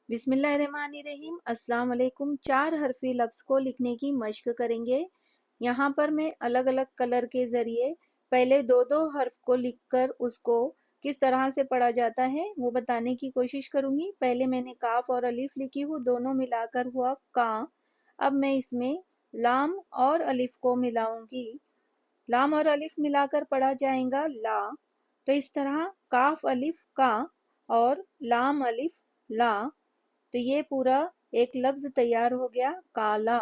बिस्मिल्लाहिर्रहमानिर्रहीम। अस्सलाम वालेकुम। 4 हरफी लफ्ज़ को लिखने की मश्क करेंगे। यहाँ पर मैं अलग अलग कलर के ज़रिए पहले दो दो हर्फ को लिखकर उसको किस तरह से पढ़ा जाता है वो बताने की कोशिश करूँगी। पहले मैंने काफ और अलिफ लिखी हूँ, दोनों मिलाकर हुआ का। अब मैं इसमें लाम और अलिफ को मिलाऊंगी। लाम और अलिफ मिलाकर पढ़ा जाएगा ला। तो इस तरह काफ अलिफ का और लाम अलिफ ला। तो ये पूरा एक लफ्ज तैयार हो गया, काला।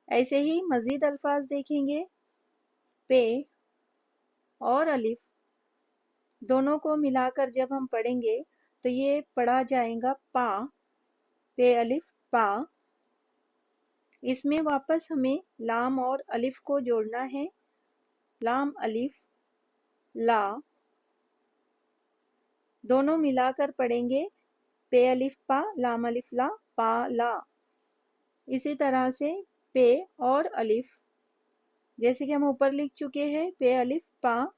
ऐसे ही मजीद अल्फाज देखेंगे। पे और अलिफ दोनों को मिलाकर जब हम पढ़ेंगे तो ये पढ़ा जाएगा पा। पे अलिफ पा। इसमें वापस हमें लाम और अलिफ को जोड़ना है। लाम अलिफ ला। दोनों मिलाकर पढ़ेंगे पे अलिफ पा, लाम अलिफ ला, पा ला। इसी तरह से पे और अलिफ, जैसे कि हम ऊपर लिख चुके हैं पे अलिफ पा,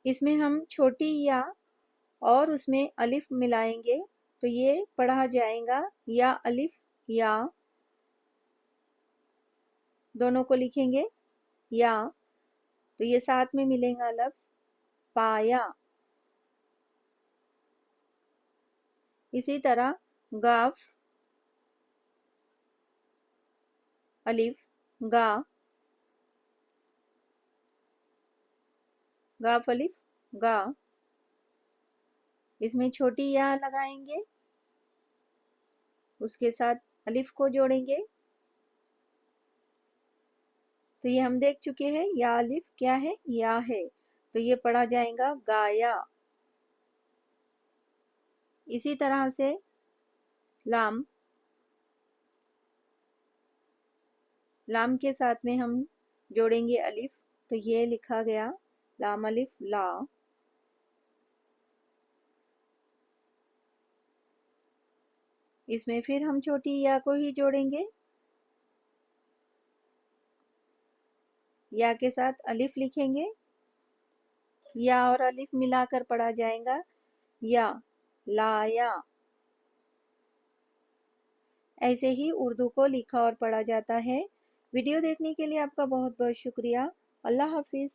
इसमें हम छोटी या और उसमें अलिफ मिलाएंगे तो ये पढ़ा जाएगा या अलिफ या। दोनों को लिखेंगे या तो ये साथ में मिलेगा लफ्ज पाया। इसी तरह गाफ अलिफ गा, गाफ अलिफ गा, इसमें छोटी या लगाएंगे, उसके साथ अलिफ को जोड़ेंगे। तो ये हम देख चुके हैं या अलिफ क्या है, या है। तो ये पढ़ा जाएगा गाया। इसी तरह से लाम, लाम के साथ में हम जोड़ेंगे अलिफ तो ये लिखा गया लाम अलिफ ला। इसमें फिर हम छोटी या को ही जोड़ेंगे, या के साथ अलिफ लिखेंगे, या और अलिफ मिलाकर पढ़ा जाएगा या लाया। ऐसे ही उर्दू को लिखा और पढ़ा जाता है। वीडियो देखने के लिए आपका बहुत बहुत शुक्रिया। अल्लाह हाफिज।